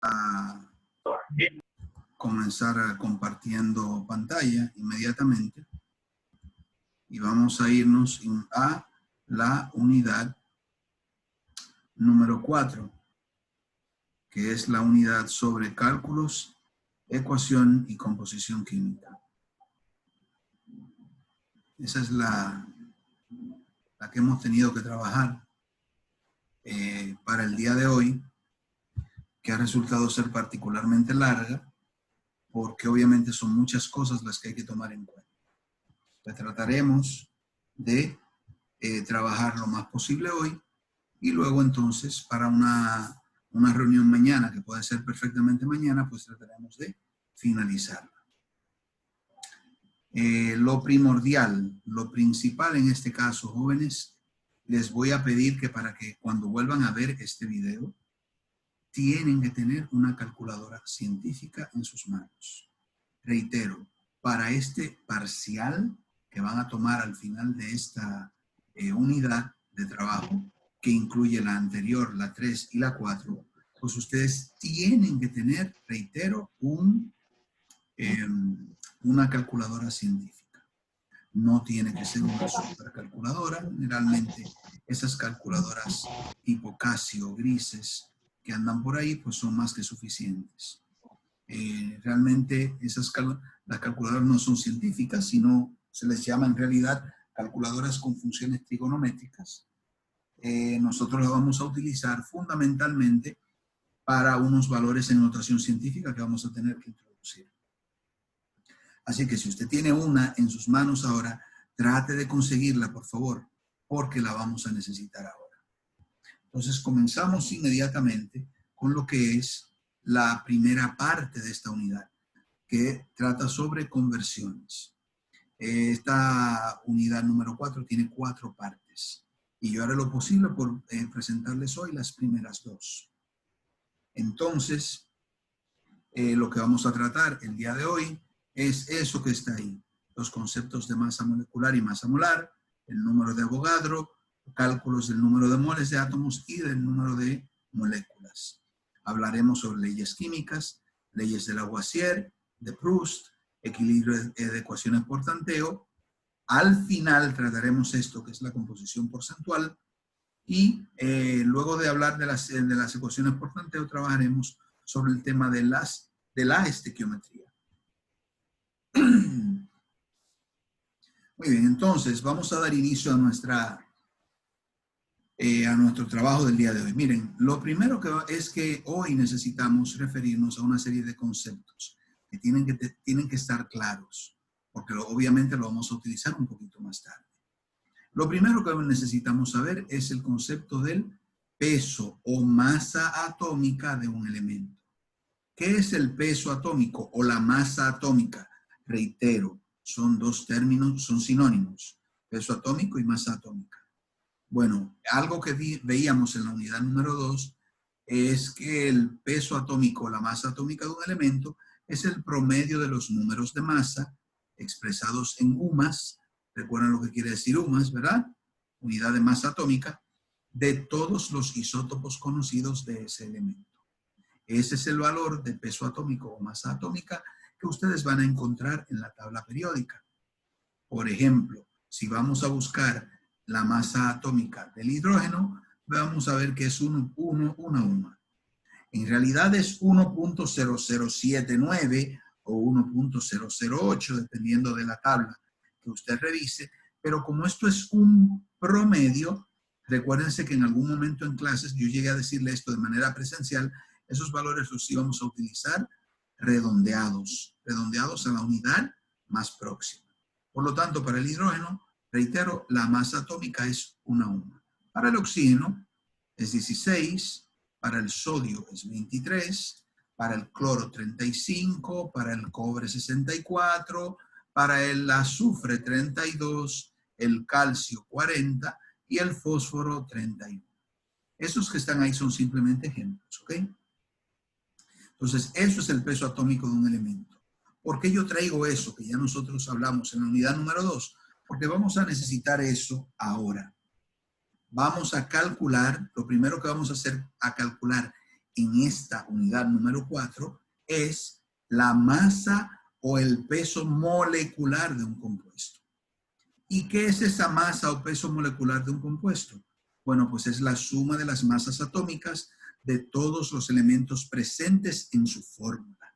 a comenzar compartiendo pantalla inmediatamente y vamos a irnos a la unidad número 4, que es la unidad sobre cálculos, ecuación y composición química. Esa es la que hemos tenido que trabajar para el día de hoy, que ha resultado ser particularmente larga, porque obviamente son muchas cosas las que hay que tomar en cuenta. Pues trataremos de trabajar lo más posible hoy y luego entonces para una reunión mañana, que puede ser perfectamente mañana, pues trataremos de finalizarla. Lo primordial, lo principal en este caso, jóvenes, les voy a pedir que para que cuando vuelvan a ver este video, tienen que tener una calculadora científica en sus manos. Reitero, para este parcial que van a tomar al final de esta unidad de trabajo, que incluye la anterior, la 3 y la 4, pues ustedes tienen que tener, reitero, una calculadora científica. No tiene que ser una supercalculadora. Generalmente esas calculadoras tipo Casio, grises, que andan por ahí, pues son más que suficientes. Realmente las calculadoras no son científicas, sino se les llama en realidad calculadoras con funciones trigonométricas. Nosotros las vamos a utilizar fundamentalmente para unos valores en notación científica que vamos a tener que introducir. Así que si usted tiene una en sus manos ahora, trate de conseguirla, por favor, porque la vamos a necesitar ahora. Entonces comenzamos inmediatamente con lo que es la primera parte de esta unidad, que trata sobre conversiones. Esta unidad número 4 tiene 4 partes y yo haré lo posible por presentarles hoy las primeras 2. Entonces, lo que vamos a tratar el día de hoy es eso que está ahí, los conceptos de masa molecular y masa molar, el número de Avogadro, cálculos del número de moles de átomos y del número de moléculas. Hablaremos sobre leyes químicas, leyes de Lavoisier, de Proust, equilibrio de ecuaciones por tanteo. Al final trataremos esto que es la composición porcentual y luego de hablar de las ecuaciones por tanteo trabajaremos sobre el tema de la estequiometría. Muy bien, entonces vamos a dar inicio a nuestro trabajo del día de hoy. Miren, lo primero es que hoy necesitamos referirnos a una serie de conceptos que tienen que estar claros, porque obviamente lo vamos a utilizar un poquito más tarde. Lo primero que necesitamos saber es el concepto del peso o masa atómica de un elemento. ¿Qué es el peso atómico o la masa atómica? Reitero, son dos términos, son sinónimos, peso atómico y masa atómica. Bueno, algo que veíamos en la unidad número 2 es que el peso atómico o la masa atómica de un elemento es el promedio de los números de masa expresados en UMAS. Recuerdan lo que quiere decir UMAS, ¿verdad? Unidad de masa atómica, de todos los isótopos conocidos de ese elemento. Ese es el valor de peso atómico o masa atómica que ustedes van a encontrar en la tabla periódica. Por ejemplo, si vamos a buscar la masa atómica del hidrógeno, vamos a ver que es una UMA. En realidad es 1.0079 o 1.008, dependiendo de la tabla que usted revise, pero como esto es un promedio, recuérdense que en algún momento en clases yo llegué a decirle esto de manera presencial, esos valores los íbamos a utilizar redondeados a la unidad más próxima. Por lo tanto, para el hidrógeno, reitero, la masa atómica es una UMA. Para el oxígeno es 16, para el sodio es 23, para el cloro 35, para el cobre 64, para el azufre 32, el calcio 40 y el fósforo 31. Esos que están ahí son simplemente ejemplos, ¿ok? Entonces, eso es el peso atómico de un elemento. ¿Por qué yo traigo eso que ya nosotros hablamos en la unidad número 2? Porque vamos a necesitar eso ahora. Vamos a calcular, lo primero que vamos a hacer a calcular en esta unidad número 4 es la masa o el peso molecular de un compuesto. ¿Y qué es esa masa o peso molecular de un compuesto? Bueno, pues es la suma de las masas atómicas de todos los elementos presentes en su fórmula.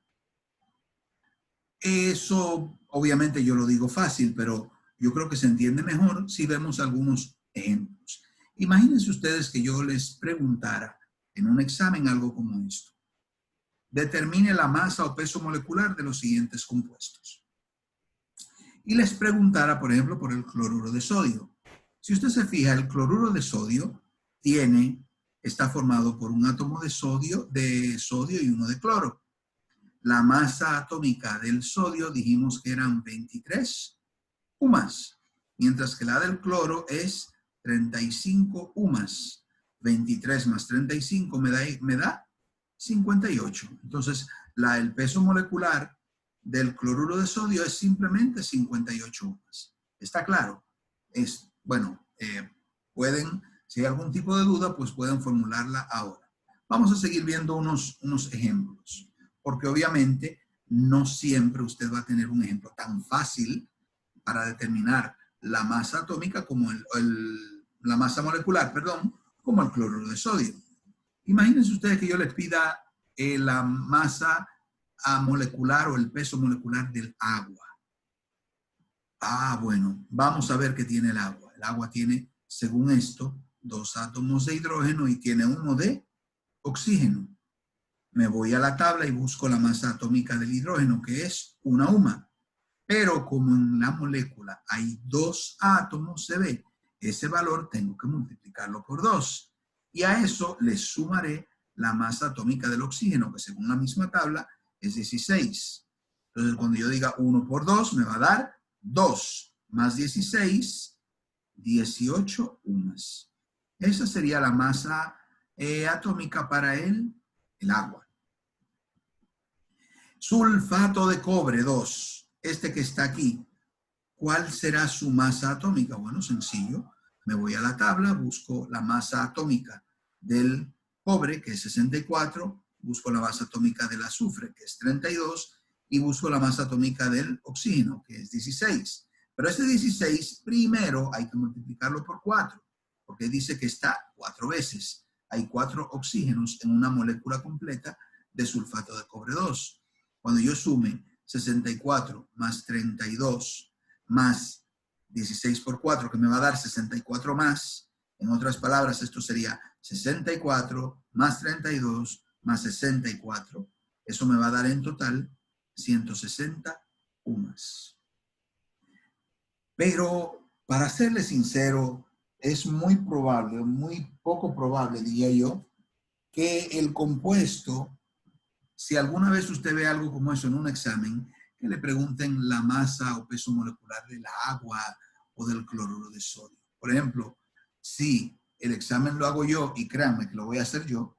Eso, obviamente yo lo digo fácil, pero yo creo que se entiende mejor si vemos algunos ejemplos. Imagínense ustedes que yo les preguntara en un examen algo como esto. Determine la masa o peso molecular de los siguientes compuestos. Y les preguntara, por ejemplo, por el cloruro de sodio. Si usted se fija, el cloruro de sodio está formado por un átomo de sodio y uno de cloro. La masa atómica del sodio dijimos que eran 23 UMAS, mientras que la del cloro es 35 UMAS. 23 más 35 me da 58. Entonces, el peso molecular del cloruro de sodio es simplemente 58 UMAS. ¿Está claro? Si hay algún tipo de duda, pues pueden formularla ahora. Vamos a seguir viendo unos ejemplos, porque obviamente no siempre usted va a tener un ejemplo tan fácil para determinar la masa atómica como la masa molecular, como el cloruro de sodio. Imagínense ustedes que yo les pida la masa molecular o el peso molecular del agua. Bueno, vamos a ver qué tiene el agua. El agua tiene, según esto, 2 átomos de hidrógeno y tiene 1 de oxígeno. Me voy a la tabla y busco la masa atómica del hidrógeno, que es 1 UMA. Pero como en la molécula hay 2 átomos, se ve, ese valor tengo que multiplicarlo por 2. Y a eso le sumaré la masa atómica del oxígeno, que según la misma tabla es 16. Entonces, cuando yo diga 1 por 2, me va a dar 2 más 16, 18 UMAS. Esa sería la masa atómica para el agua. Sulfato de cobre 2, este que está aquí. ¿Cuál será su masa atómica? Bueno, sencillo. Me voy a la tabla, busco la masa atómica del cobre, que es 64, busco la masa atómica del azufre, que es 32, y busco la masa atómica del oxígeno, que es 16. Pero este 16, primero hay que multiplicarlo por 4, porque dice que está 4 veces. Hay 4 oxígenos en una molécula completa de sulfato de cobre 2. Cuando yo sume 64 más 32 más 16 por 4, que me va a dar 64 más, en otras palabras, esto sería 64 más 32 más 64. Eso me va a dar en total 160 UMAS. Pero, para serle sincero, es muy probable, muy poco probable, diría yo, que el compuesto, si alguna vez usted ve algo como eso en un examen, que le pregunten la masa o peso molecular del agua o del cloruro de sodio. Por ejemplo, si el examen lo hago yo, y créanme que lo voy a hacer yo,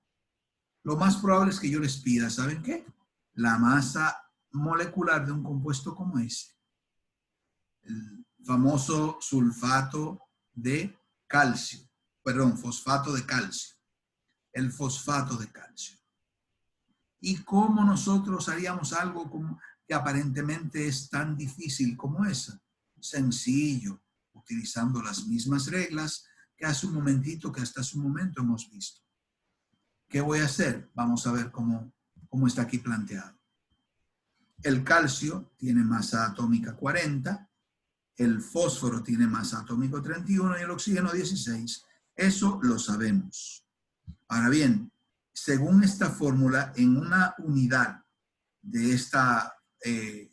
lo más probable es que yo les pida, ¿saben qué? La masa molecular de un compuesto como ese. El famoso sulfato de calcio. Fosfato de calcio. El fosfato de calcio. ¿Y cómo nosotros haríamos algo que aparentemente es tan difícil como esa? Sencillo, utilizando las mismas reglas que hasta hace un momento hemos visto. ¿Qué voy a hacer? Vamos a ver cómo está aquí planteado. El calcio tiene masa atómica 40, el fósforo tiene masa atómica 31 y el oxígeno 16. Eso lo sabemos. Ahora bien, según esta fórmula, en una unidad de esta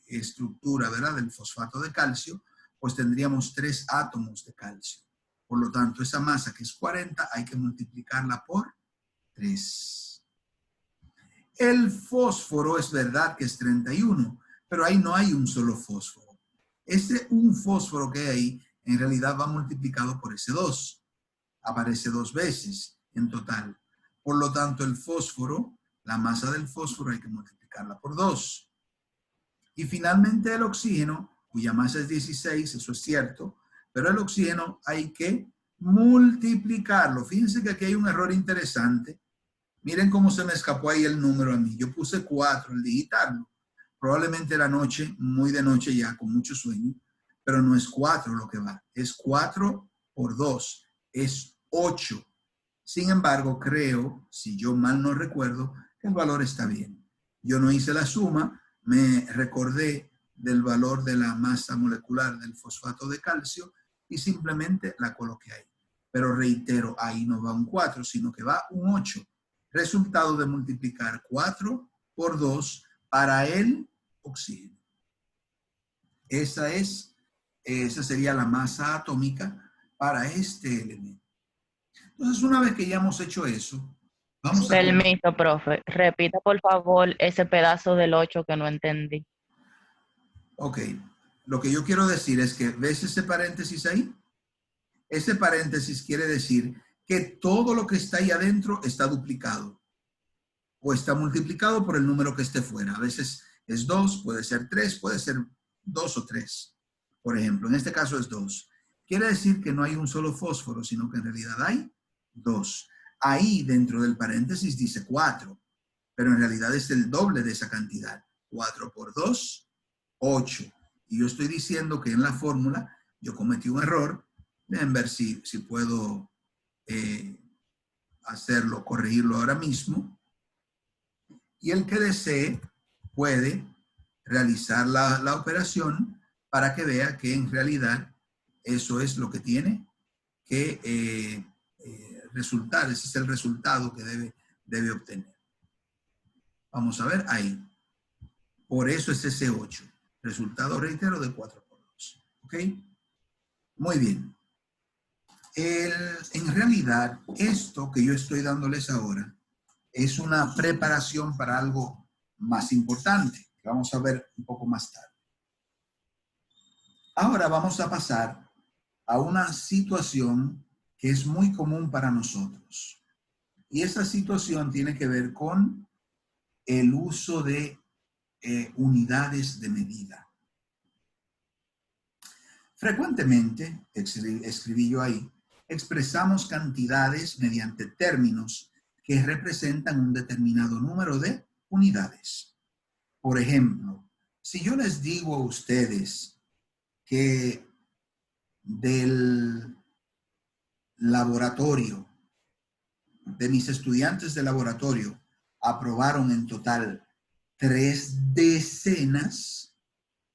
estructura, ¿verdad?, del fosfato de calcio, pues tendríamos 3 átomos de calcio. Por lo tanto, esa masa que es 40 hay que multiplicarla por 3. El fósforo es verdad que es 31, pero ahí no hay un solo fósforo. Un fósforo que hay ahí en realidad va multiplicado por ese 2. Aparece 2 veces en total. Por lo tanto, el fósforo, la masa del fósforo hay que multiplicarla por 2. Y finalmente el oxígeno, cuya masa es 16, eso es cierto, pero el oxígeno hay que multiplicarlo. Fíjense que aquí hay un error interesante. Miren cómo se me escapó ahí el número a mí. Yo puse 4 al digitarlo. Probablemente la noche, muy de noche ya, con mucho sueño, pero no es 4 lo que va. Es 4 por 2. Es 8. Sin embargo, creo, si yo mal no recuerdo, que el valor está bien. Yo no hice la suma, me recordé del valor de la masa molecular del fosfato de calcio y simplemente la coloqué ahí. Pero reitero, ahí no va un 4, sino que va un 8. Resultado de multiplicar 4 por 2 para el oxígeno. Esa sería la masa atómica para este elemento. Entonces, una vez que ya hemos hecho eso, vamos a... Permiso, profe. Repita, por favor, ese pedazo del 8 que no entendí. Ok, lo que yo quiero decir es que, ¿ves ese paréntesis ahí? Ese paréntesis quiere decir que todo lo que está ahí adentro está duplicado o está multiplicado por el número que esté fuera. A veces es 2, puede ser 3, puede ser 2 o 3. Por ejemplo, en este caso es 2. Quiere decir que no hay un solo fósforo, sino que en realidad hay 2. Ahí dentro del paréntesis dice 4, pero en realidad es el doble de esa cantidad. 4 por 2, 8. Y yo estoy diciendo que en la fórmula yo cometí un error. Deben ver si puedo hacerlo, corregirlo ahora mismo. Y el que desee puede realizar la operación para que vea que en realidad eso es lo que tiene que resultar. Ese es el resultado que debe obtener. Vamos a ver ahí. Por eso es ese 8. Resultado, reitero, de 4 por 2. ¿Ok? Muy bien. En realidad, esto que yo estoy dándoles ahora es una preparación para algo más importante, que vamos a ver un poco más tarde. Ahora vamos a pasar a una situación que es muy común para nosotros. Y esa situación tiene que ver con el uso de unidades de medida. Frecuentemente, escribí yo ahí, expresamos cantidades mediante términos que representan un determinado número de unidades. Por ejemplo, si yo les digo a ustedes que del laboratorio, de mis estudiantes de laboratorio, aprobaron en total 3 decenas,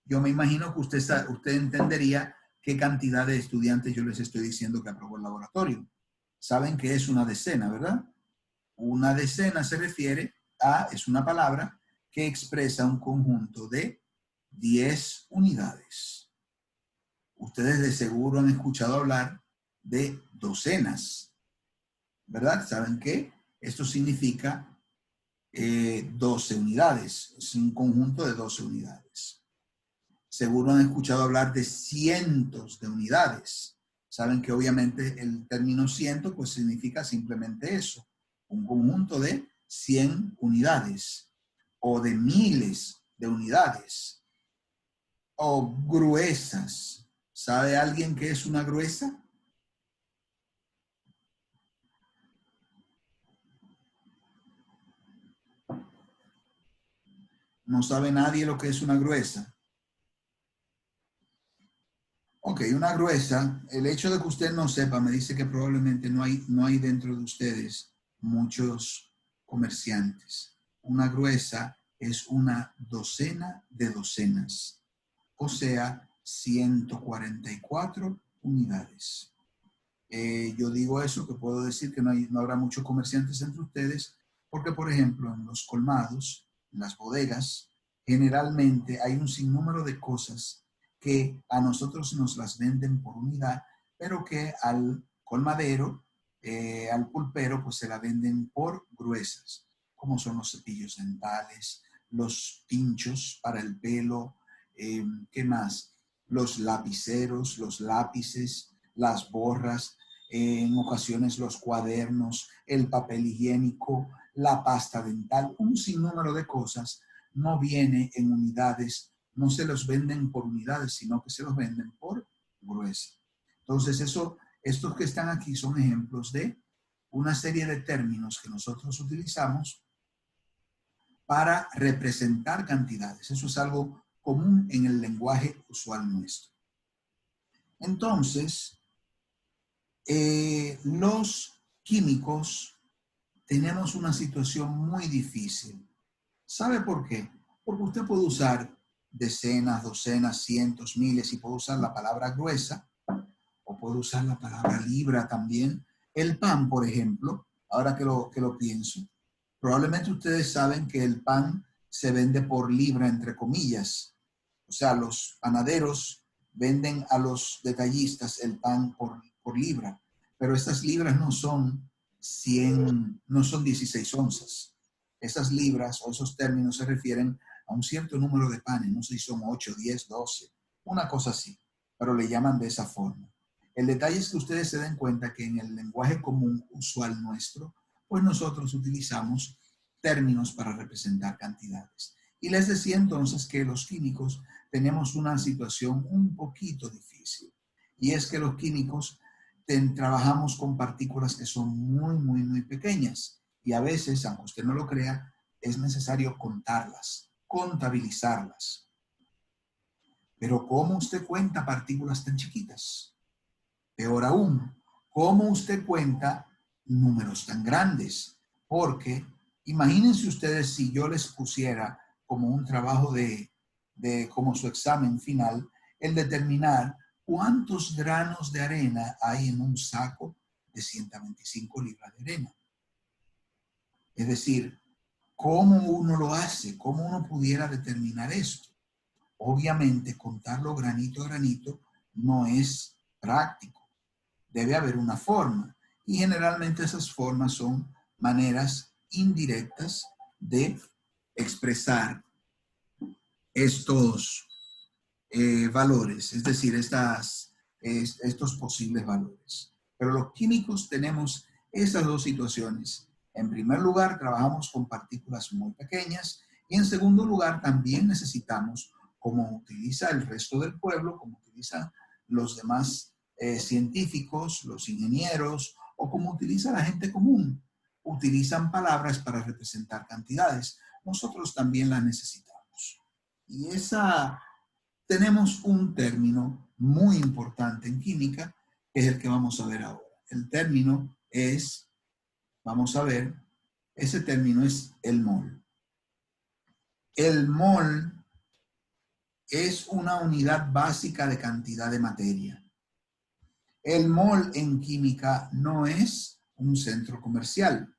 yo me imagino que usted entendería qué cantidad de estudiantes yo les estoy diciendo que aprobó el laboratorio. Saben que es una decena, ¿verdad? Una decena se refiere es una palabra que expresa un conjunto de 10 unidades. Ustedes de seguro han escuchado hablar de docenas, ¿verdad? ¿Saben qué? Esto significa 12 unidades. Es un conjunto de 12 unidades. Seguro han escuchado hablar de cientos de unidades. Saben que obviamente el término ciento pues significa simplemente eso, un conjunto de 100 unidades o de miles de unidades o gruesas. ¿Sabe alguien qué es una gruesa? No sabe nadie lo que es una gruesa. Ok, una gruesa, el hecho de que usted no sepa me dice que probablemente no hay dentro de ustedes muchos comerciantes. Una gruesa es una docena de docenas, o sea, 144 unidades. Yo digo eso, que puedo decir que no habrá muchos comerciantes entre ustedes, porque por ejemplo en los colmados, en las bodegas, generalmente hay un sinnúmero de cosas que a nosotros nos las venden por unidad, pero que al colmadero, al pulpero, pues se la venden por gruesas, como son los cepillos dentales, los pinchos para el pelo, ¿qué más? Los lapiceros, los lápices, las borras, en ocasiones los cuadernos, el papel higiénico, la pasta dental, un sinnúmero de cosas no viene en unidades, no se los venden por unidades, sino que se los venden por gruesa. Entonces, estos que están aquí son ejemplos de una serie de términos que nosotros utilizamos para representar cantidades. Eso es algo común en el lenguaje usual nuestro. Entonces, los químicos tenemos una situación muy difícil. ¿Sabe por qué? Porque usted puede usar decenas, docenas, cientos, miles y puede usar la palabra gruesa o puede usar la palabra libra también. El pan, por ejemplo, ahora que lo pienso, probablemente ustedes saben que el pan se vende por libra, entre comillas. O sea, los panaderos venden a los detallistas el pan por libra, pero estas libras no son 100, no son 16 onzas. Esas libras o esos términos se refieren a un cierto número de panes, no sé si son 8, 10, 12, una cosa así, pero le llaman de esa forma. El detalle es que ustedes se den cuenta que en el lenguaje común usual nuestro, pues nosotros utilizamos términos para representar cantidades. Y les decía entonces que los químicos tenemos una situación un poquito difícil. Y es que los químicos trabajamos con partículas que son muy pequeñas. Y a veces, aunque usted no lo crea, es necesario contarlas, contabilizarlas. Pero ¿cómo usted cuenta partículas tan chiquitas? Peor aún, ¿cómo usted cuenta números tan grandes? Porque imagínense ustedes si yo les pusiera como un trabajo como su examen final, el determinar cuántos granos de arena hay en un saco de 125 libras de arena. Es decir, ¿cómo uno lo hace? ¿Cómo uno pudiera determinar esto? Obviamente, contarlo granito a granito no es práctico. Debe haber una forma. Y generalmente esas formas son maneras indirectas de expresar estos valores, es decir, estos posibles valores. Pero los químicos tenemos esas dos situaciones. En primer lugar, trabajamos con partículas muy pequeñas y en segundo lugar, también necesitamos, como utiliza el resto del pueblo, como utilizan los demás científicos, los ingenieros o como utiliza la gente común, utilizan palabras para representar cantidades. Nosotros también las necesitamos. Y tenemos un término muy importante en química, que es el que vamos a ver ahora. El término es, vamos a ver, ese término es el mol. El mol es una unidad básica de cantidad de materia. El mol en química no es un centro comercial.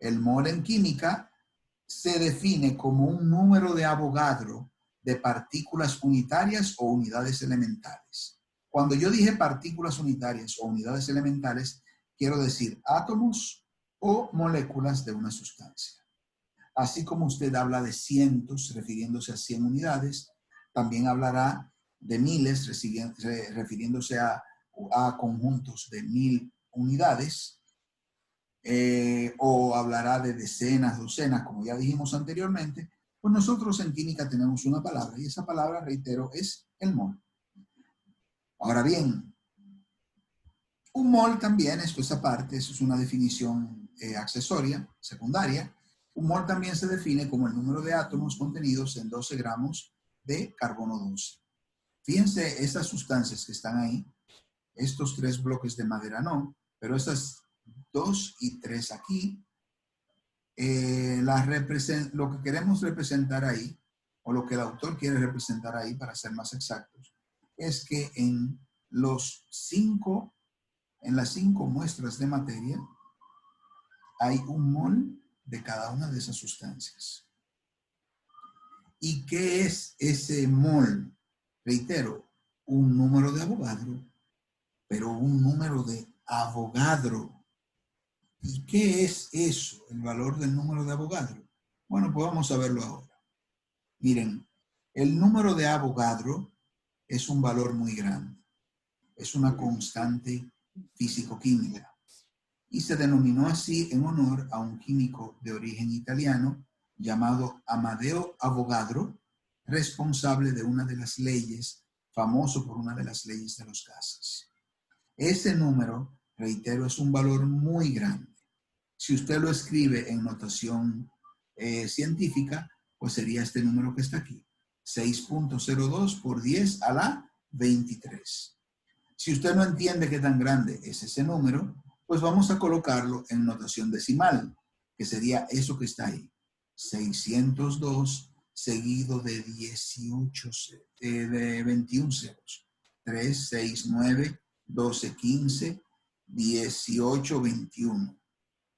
El mol en química se define como un número de Avogadro de partículas unitarias o unidades elementales. Cuando yo dije partículas unitarias o unidades elementales, quiero decir átomos o moléculas de una sustancia. Así como usted habla de cientos refiriéndose a 100 unidades, también hablará de miles refiriéndose a conjuntos de 1000 unidades, o hablará de decenas, docenas, como ya dijimos anteriormente. Pues nosotros en química tenemos una palabra y esa palabra, reitero, es el mol. Ahora bien, un mol también, esto es aparte, eso es una definición accesoria, secundaria. Un mol también se define como el número de átomos contenidos en 12 gramos de carbono 12. Fíjense estas sustancias que están ahí, estos 3 bloques de madera no, pero estas 2 y 3 aquí, lo que queremos representar ahí, o lo que el autor quiere representar ahí, para ser más exactos, es que en las 5 muestras de materia hay un mol de cada una de esas sustancias. ¿Y qué es ese mol? Reitero, un número de Avogadro, pero un número de Avogadro. ¿Y qué es eso, el valor del número de Avogadro? Bueno, pues vamos a verlo ahora. Miren, el número de Avogadro es un valor muy grande. Es una constante físico-química. Y se denominó así en honor a un químico de origen italiano llamado Amadeo Avogadro, responsable de una de las leyes, famoso por una de las leyes de los gases. Ese número, reitero, es un valor muy grande. Si usted lo escribe en notación científica, pues sería este número que está aquí. 6.02 por 10 a la 23. Si usted no entiende qué tan grande es ese número, pues vamos a colocarlo en notación decimal, que sería eso que está ahí. 602 seguido de 21 ceros. 3, 6, 9, 12, 15, 18, 21.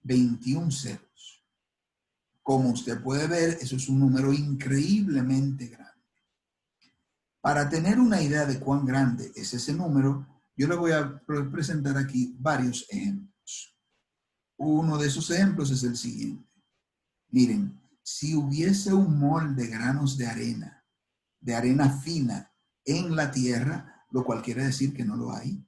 21 ceros. Como usted puede ver, eso es un número increíblemente grande. Para tener una idea de cuán grande es ese número, yo le voy a presentar aquí varios ejemplos. Uno de esos ejemplos es el siguiente. Miren, si hubiese un mol de granos de arena fina en la Tierra, lo cual quiere decir que no lo hay,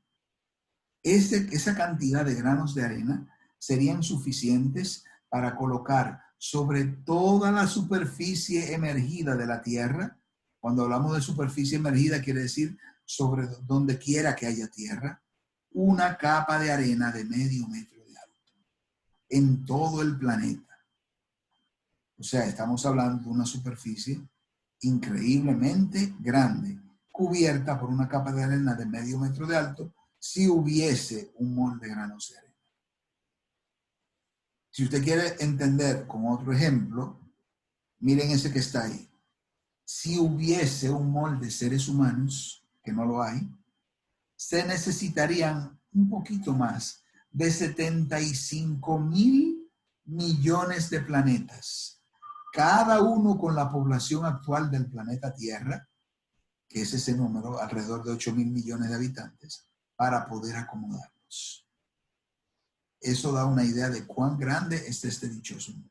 esa cantidad de granos de arena serían suficientes para colocar sobre toda la superficie emergida de la Tierra. Cuando hablamos de superficie emergida, quiere decir sobre donde quiera que haya tierra, una capa de arena de medio metro de alto en todo el planeta. O sea, estamos hablando de una superficie increíblemente grande, cubierta por una capa de arena de medio metro de alto, si hubiese un mol de granos de arena. Si usted quiere entender con otro ejemplo, miren ese que está ahí. Si hubiese un mol de seres humanos, que no lo hay, se necesitarían un poquito más de 75.000 millones de planetas, cada uno con la población actual del planeta Tierra, que es ese número, alrededor de 8.000 millones de habitantes, para poder acomodarlos. Eso da una idea de cuán grande es este dichoso número.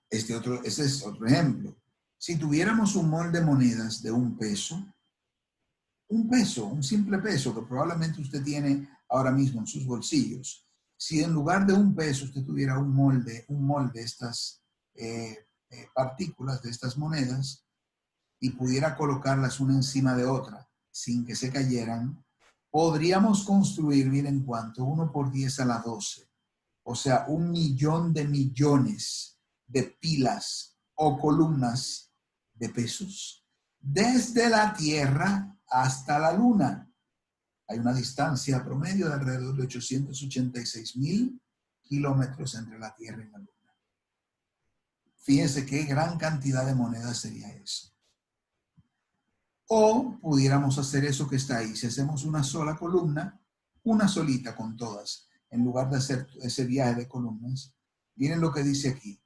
Ese es otro ejemplo. Si tuviéramos un mol de monedas de un peso, un simple peso que probablemente usted tiene ahora mismo en sus bolsillos, si en lugar de un peso usted tuviera un mol de estas partículas, de estas monedas, y pudiera colocarlas una encima de otra sin que se cayeran, podríamos construir, miren cuánto, 1 por 10 a la 12. O sea, 1 millón de millones de pilas o columnas de pesos desde la Tierra hasta la Luna. Hay una distancia promedio de alrededor de 886.000 kilómetros entre la Tierra y la Luna. Fíjense qué gran cantidad de monedas sería eso. O pudiéramos hacer eso que está ahí. Si hacemos una sola columna, una solita con todas, en lugar de hacer ese viaje de columnas, miren lo que dice aquí.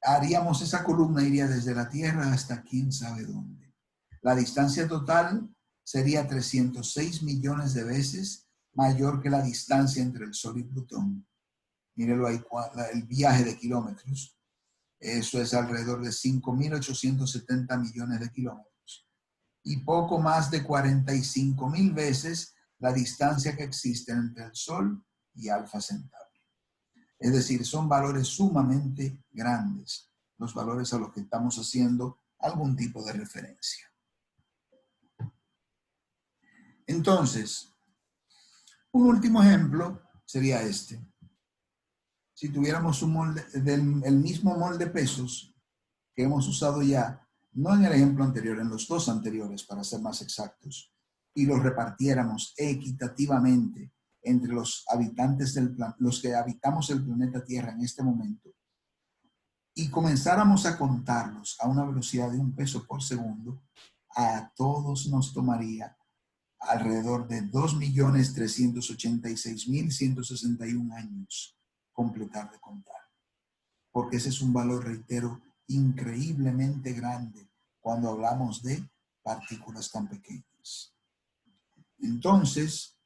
Haríamos esa columna, iría desde la Tierra hasta quién sabe dónde. La distancia total sería 306 millones de veces mayor que la distancia entre el Sol y Plutón. Mírenlo ahí, el viaje de kilómetros. Eso es alrededor de 5.870 millones de kilómetros. Y poco más de 45.000 veces la distancia que existe entre el Sol y Alfa Centauri. Es decir, son valores sumamente grandes, los valores a los que estamos haciendo algún tipo de referencia. Entonces, un último ejemplo sería este. Si tuviéramos un molde, el mismo molde de pesos que hemos usado ya, no en el ejemplo anterior, en los dos anteriores, para ser más exactos, y los repartiéramos equitativamente entre los habitantes los que habitamos el planeta Tierra en este momento, y comenzáramos a contarlos a una velocidad de 1 peso por segundo, a todos nos tomaría alrededor de 2.386.161 años completar de contar. Porque ese es un valor, reitero, increíblemente grande cuando hablamos de partículas tan pequeñas. Entonces,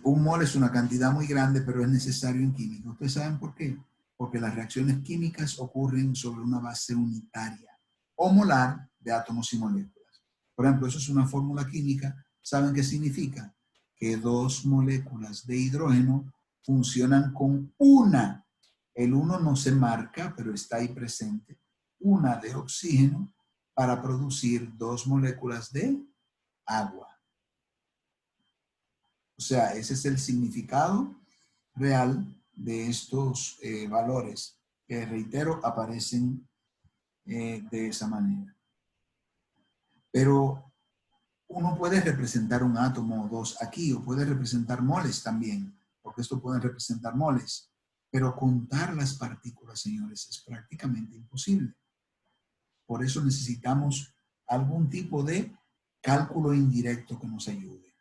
un mol es una cantidad muy grande, pero es necesario en química. ¿Ustedes saben por qué? Porque las reacciones químicas ocurren sobre una base unitaria o molar de átomos y moléculas. Por ejemplo, eso es una fórmula química. ¿Saben qué significa? Que 2 moléculas de hidrógeno funcionan con una. El 1 no se marca, pero está ahí presente. Una de oxígeno para producir 2 moléculas de agua. O sea, ese es el significado real de estos valores que, reitero, aparecen de esa manera. Pero uno puede representar un átomo o dos aquí, o puede representar moles también, porque esto puede representar moles. Pero contar las partículas, señores, es prácticamente imposible. Por eso necesitamos algún tipo de cálculo indirecto que nos ayude.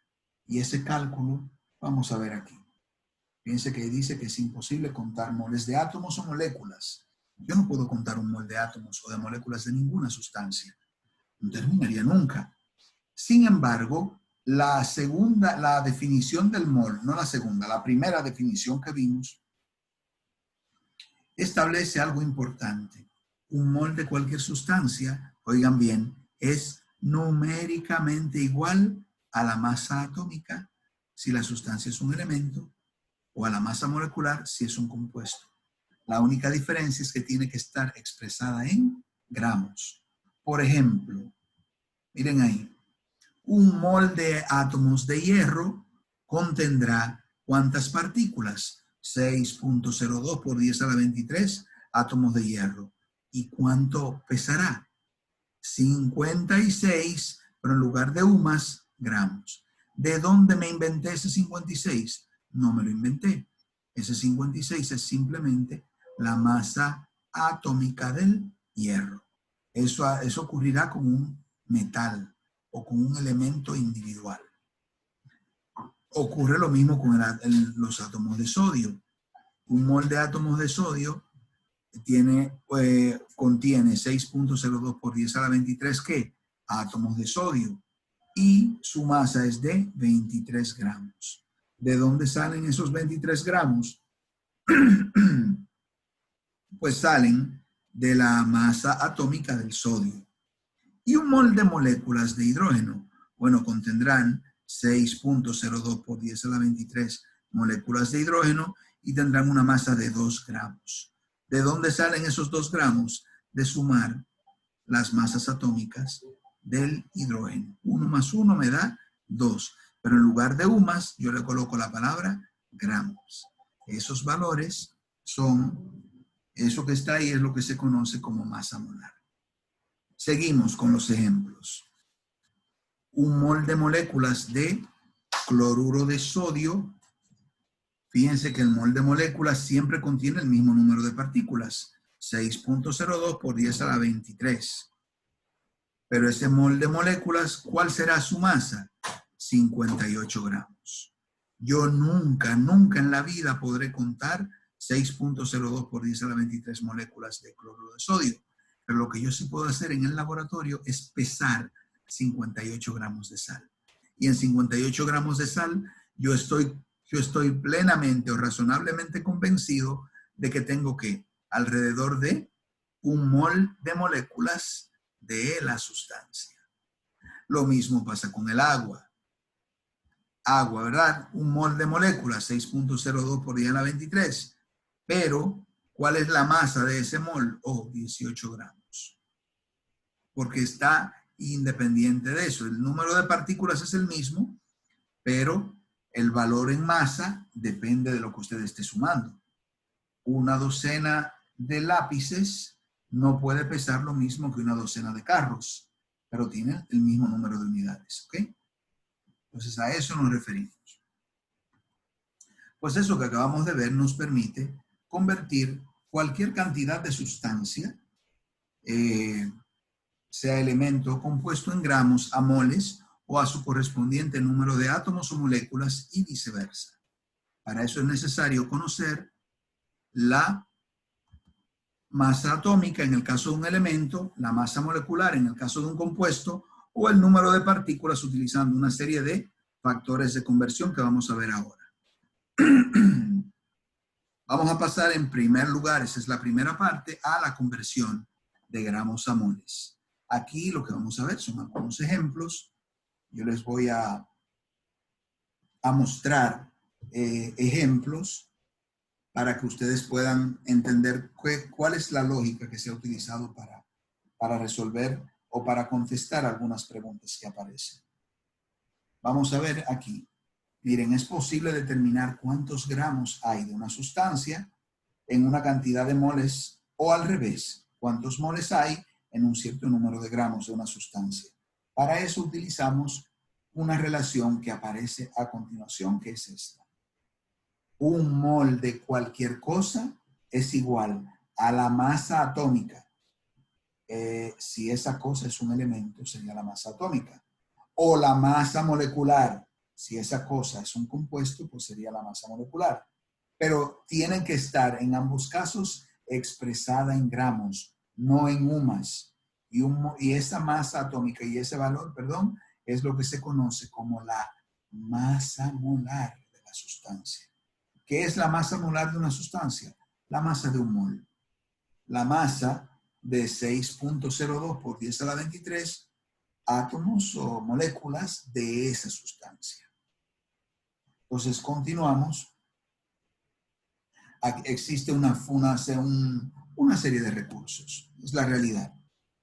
Y ese cálculo, vamos a ver aquí. Fíjense que dice que es imposible contar moles de átomos o moléculas. Yo no puedo contar un mol de átomos o de moléculas de ninguna sustancia. No terminaría nunca. Sin embargo, la definición del mol, no la segunda, la primera definición que vimos, establece algo importante. Un mol de cualquier sustancia, oigan bien, es numéricamente igual a la masa atómica si la sustancia es un elemento o a la masa molecular si es un compuesto. La única diferencia es que tiene que estar expresada en gramos. Por ejemplo, miren ahí, un mol de átomos de hierro contendrá ¿cuántas partículas? 6.02 por 10 a la 23 átomos de hierro. ¿Y cuánto pesará? 56, pero en lugar de UMAS, gramos. ¿De dónde me inventé ese 56? No me lo inventé. Ese 56 es simplemente la masa atómica del hierro. Eso ocurrirá con un metal o con un elemento individual. Ocurre lo mismo con los átomos de sodio. Un mol de átomos de sodio contiene 6.02 por 10 a la 23 ¿qué? Átomos de sodio. Y su masa es de 23 gramos. ¿De dónde salen esos 23 gramos? Pues salen de la masa atómica del sodio. Y un mol de moléculas de hidrógeno, bueno, contendrán 6.02 por 10 a la 23 moléculas de hidrógeno y tendrán una masa de 2 gramos. ¿De dónde salen esos 2 gramos? De sumar las masas atómicas del hidrógeno. 1 más 1 me da 2, pero en lugar de UMAS yo le coloco la palabra gramos. Esos valores son, eso que está ahí es lo que se conoce como masa molar. Seguimos con los ejemplos. Un mol de moléculas de cloruro de sodio. Fíjense que el mol de moléculas siempre contiene el mismo número de partículas, 6.02 por 10 a la 23. Pero ese mol de moléculas, ¿cuál será su masa? 58 gramos. Yo nunca en la vida podré contar 6.02 por 10 a la 23 moléculas de cloruro de sodio. Pero lo que yo sí puedo hacer en el laboratorio es pesar 58 gramos de sal. Y en 58 gramos de sal, yo estoy plenamente o razonablemente convencido de que tengo que alrededor de un mol de moléculas de la sustancia. Lo mismo pasa con el agua. Agua, ¿verdad? Un mol de moléculas, 6.02 por 10 a la 23. Pero, ¿cuál es la masa de ese mol? 18 gramos. Porque está independiente de eso. El número de partículas es el mismo, pero el valor en masa depende de lo que usted esté sumando. Una docena de lápices no puede pesar lo mismo que una docena de carros, pero tiene el mismo número de unidades, ¿ok? Entonces a eso nos referimos. Pues eso que acabamos de ver nos permite convertir cualquier cantidad de sustancia, sea elemento o compuesto en gramos, a moles o a su correspondiente número de átomos o moléculas y viceversa. Para eso es necesario conocer la masa atómica en el caso de un elemento, la masa molecular en el caso de un compuesto o el número de partículas utilizando una serie de factores de conversión que vamos a ver ahora. Vamos a pasar en primer lugar, esa es la primera parte, a la conversión de gramos a moles. Aquí lo que vamos a ver son algunos ejemplos. Yo les voy a mostrar ejemplos para que ustedes puedan entender cuál es la lógica que se ha utilizado para resolver o para contestar algunas preguntas que aparecen. Vamos a ver aquí. Miren, es posible determinar cuántos gramos hay de una sustancia en una cantidad de moles o al revés, cuántos moles hay en un cierto número de gramos de una sustancia. Para eso utilizamos una relación que aparece a continuación, que es esta. Un mol de cualquier cosa es igual a la masa atómica. Si esa cosa es un elemento, sería la masa atómica. O la masa molecular. Si esa cosa es un compuesto, pues sería la masa molecular. Pero tienen que estar en ambos casos expresada en gramos, no en UMAS. Y esa masa atómica y ese valor, perdón, es lo que se conoce como la masa molar de la sustancia. ¿Qué es la masa molar de una sustancia? La masa de un mol. La masa de 6.02 por 10 a la 23 átomos o moléculas de esa sustancia. Entonces, continuamos. Aquí existe una serie de recursos. Es la realidad.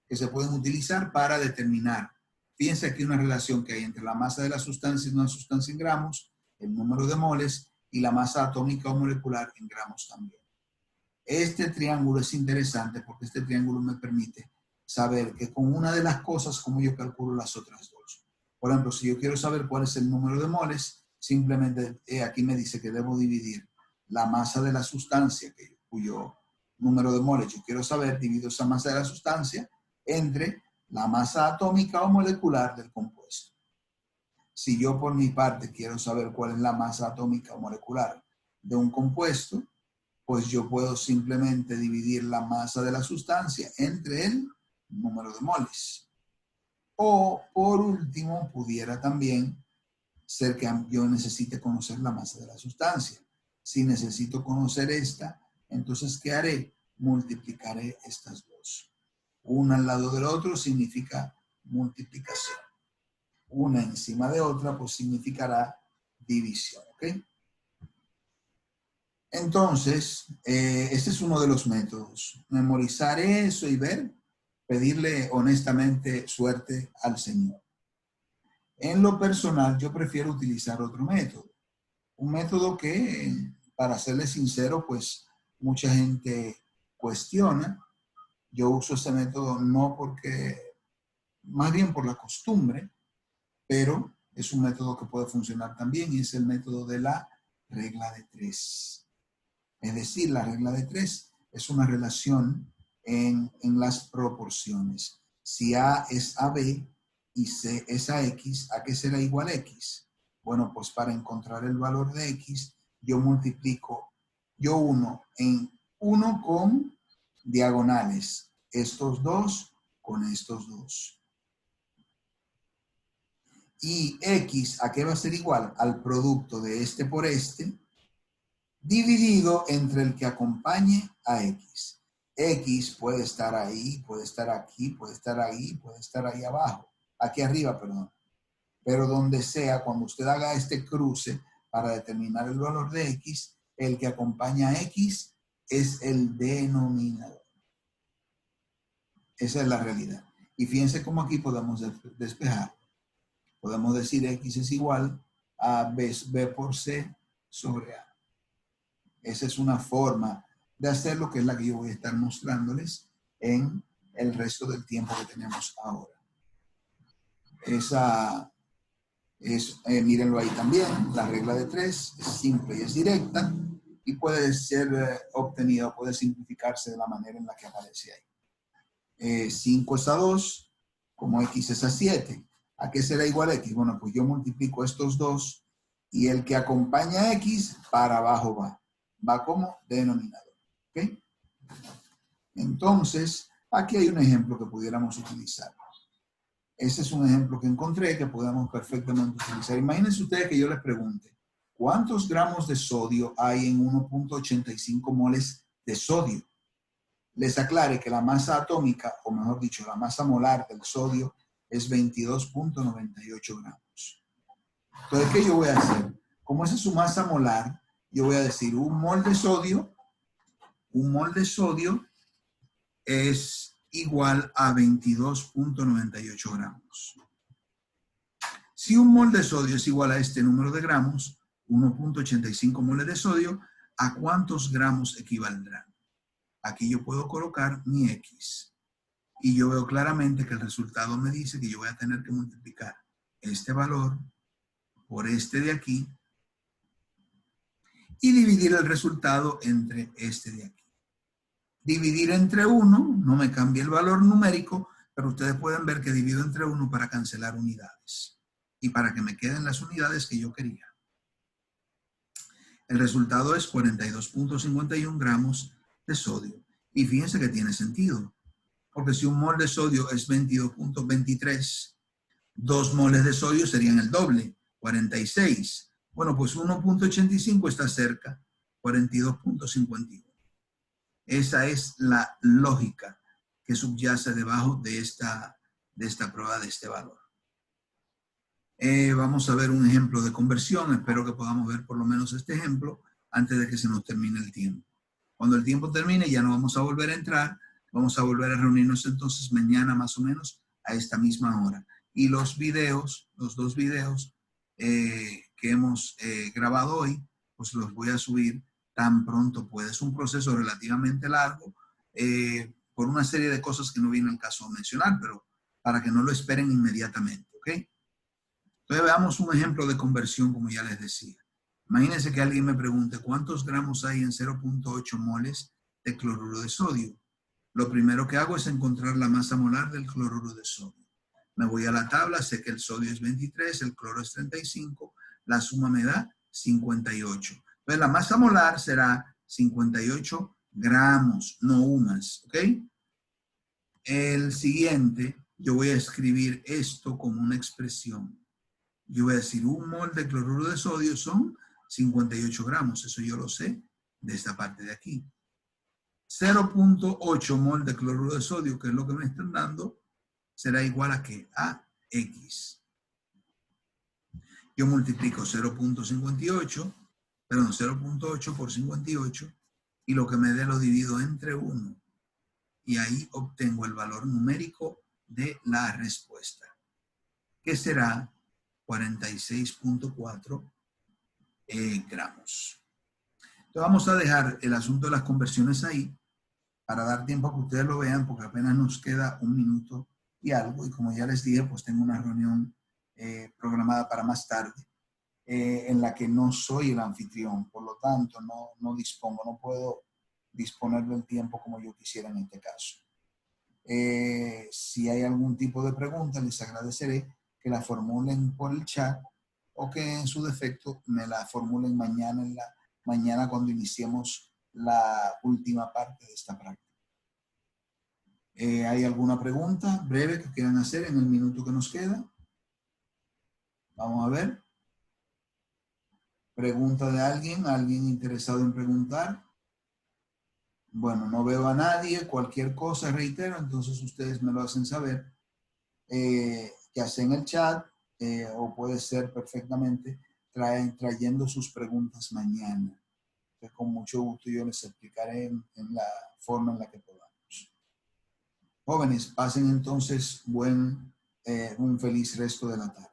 Que se pueden utilizar para determinar. Fíjense aquí una relación que hay entre la masa de la sustancia de una sustancia en gramos, el número de moles y la masa atómica o molecular en gramos también. Este triángulo es interesante porque este triángulo me permite saber que con una de las cosas, como yo calculo las otras dos. Por ejemplo, si yo quiero saber cuál es el número de moles, simplemente aquí me dice que debo dividir la masa de la sustancia, cuyo número de moles yo quiero saber, divido esa masa de la sustancia entre la masa atómica o molecular del compuesto. Si yo por mi parte quiero saber cuál es la masa atómica o molecular de un compuesto, pues yo puedo simplemente dividir la masa de la sustancia entre el número de moles. O, por último, pudiera también ser que yo necesite conocer la masa de la sustancia. Si necesito conocer esta, entonces, ¿qué haré? Multiplicaré estas dos. Una al lado del otro significa multiplicación. Una encima de otra, pues significará división, ¿ok? Entonces, este es uno de los métodos. Memorizar eso y ver, pedirle honestamente suerte al Señor. En lo personal, yo prefiero utilizar otro método. Un método que, para serles sincero, pues mucha gente cuestiona. Yo uso ese método no porque, más bien por la costumbre, pero es un método que puede funcionar también y es el método de la regla de 3. Es decir, la regla de 3 es una relación en las proporciones. Si A es a B y C es a X, ¿a qué será igual X? Bueno, pues para encontrar el valor de X, yo multiplico, yo uno con diagonales, estos dos con estos dos. Y X, ¿a qué va a ser igual? Al producto de este por este, dividido entre el que acompañe a X. X puede estar ahí, puede estar aquí, puede estar ahí, puede estar ahí abajo. Aquí arriba, perdón. Pero donde sea, cuando usted haga este cruce para determinar el valor de X, el que acompaña a X es el denominador. Esa es la realidad. Y fíjense cómo aquí podemos despejar. Podemos decir X es igual a B por C sobre A. Esa es una forma de hacerlo, que es la que yo voy a estar mostrándoles en el resto del tiempo que tenemos ahora. Esa es, mírenlo ahí también, la regla de 3 es simple y es directa y puede ser obtenida, puede simplificarse de la manera en la que aparece ahí. 5 es a 2, como X es a 7. ¿A qué será igual X? Bueno, pues yo multiplico estos dos y el que acompaña a X para abajo va. Va como denominador. ¿Ok? Entonces, aquí hay un ejemplo que pudiéramos utilizar. Ese es un ejemplo que encontré que podemos perfectamente utilizar. Imagínense ustedes que yo les pregunte, ¿cuántos gramos de sodio hay en 1.85 moles de sodio? Les aclare que la masa atómica, o mejor dicho, la masa molar del sodio es 22.98 gramos. Entonces, ¿qué yo voy a hacer? Como esa es su masa molar, yo voy a decir un mol de sodio es igual a 22.98 gramos. Si un mol de sodio es igual a este número de gramos, 1.85 moles de sodio, ¿a cuántos gramos equivaldrán? Aquí yo puedo colocar mi X. Y yo veo claramente que el resultado me dice que yo voy a tener que multiplicar este valor por este de aquí y dividir el resultado entre este de aquí. Dividir entre 1 no me cambia el valor numérico, pero ustedes pueden ver que divido entre 1 para cancelar unidades y para que me queden las unidades que yo quería. El resultado es 42.51 gramos de sodio. Y fíjense que tiene sentido, porque si un mol de sodio es 22.23, 2 moles de sodio serían el doble, 46. Bueno, pues 1.85 está cerca, 42.51. Esa es la lógica que subyace debajo de esta prueba, de este valor. Vamos a ver un ejemplo de conversión. Espero que podamos ver por lo menos este ejemplo antes de que se nos termine el tiempo. Cuando el tiempo termine ya no vamos a volver a entrar. Vamos a volver a reunirnos entonces mañana más o menos a esta misma hora. Y los dos videos que hemos grabado hoy, pues los voy a subir tan pronto pueda. Es un proceso relativamente largo por una serie de cosas que no viene al caso mencionar, pero para que no lo esperen inmediatamente, ¿ok? Entonces veamos un ejemplo de conversión, como ya les decía. Imagínense que alguien me pregunte cuántos gramos hay en 0.8 moles de cloruro de sodio. Lo primero que hago es encontrar la masa molar del cloruro de sodio. Me voy a la tabla, sé que el sodio es 23, el cloro es 35, la suma me da 58. Entonces la masa molar será 58 gramos, no unas, ¿ok? El siguiente, yo voy a escribir esto como una expresión. Yo voy a decir, un mol de cloruro de sodio son 58 gramos. Eso yo lo sé de esta parte de aquí. 0.8 mol de cloruro de sodio, que es lo que me están dando, será igual a ¿qué? A X. Yo multiplico 0.58, perdón, 0.8 por 58, y lo que me dé lo divido entre 1. Y ahí obtengo el valor numérico de la respuesta, que será 46.4 gramos. Entonces vamos a dejar el asunto de las conversiones ahí para dar tiempo a que ustedes lo vean, porque apenas nos queda un minuto y algo. Y como ya les dije, pues tengo una reunión programada para más tarde, en la que no soy el anfitrión. Por lo tanto, no puedo disponer del tiempo como yo quisiera en este caso. Si hay algún tipo de pregunta, les agradeceré que la formulen por el chat o que en su defecto me la formulen mañana cuando iniciemos la última parte de esta práctica. ¿Hay alguna pregunta breve que quieran hacer en el minuto que nos queda? Vamos a ver. ¿Pregunta de alguien interesado en preguntar? Bueno, no veo a nadie. Cualquier cosa, reitero, entonces ustedes me lo hacen saber. Ya sea en el chat o puede ser perfectamente trayendo sus preguntas mañana. Que con mucho gusto yo les explicaré en la forma en la que podamos. Jóvenes, pasen entonces un feliz resto de la tarde.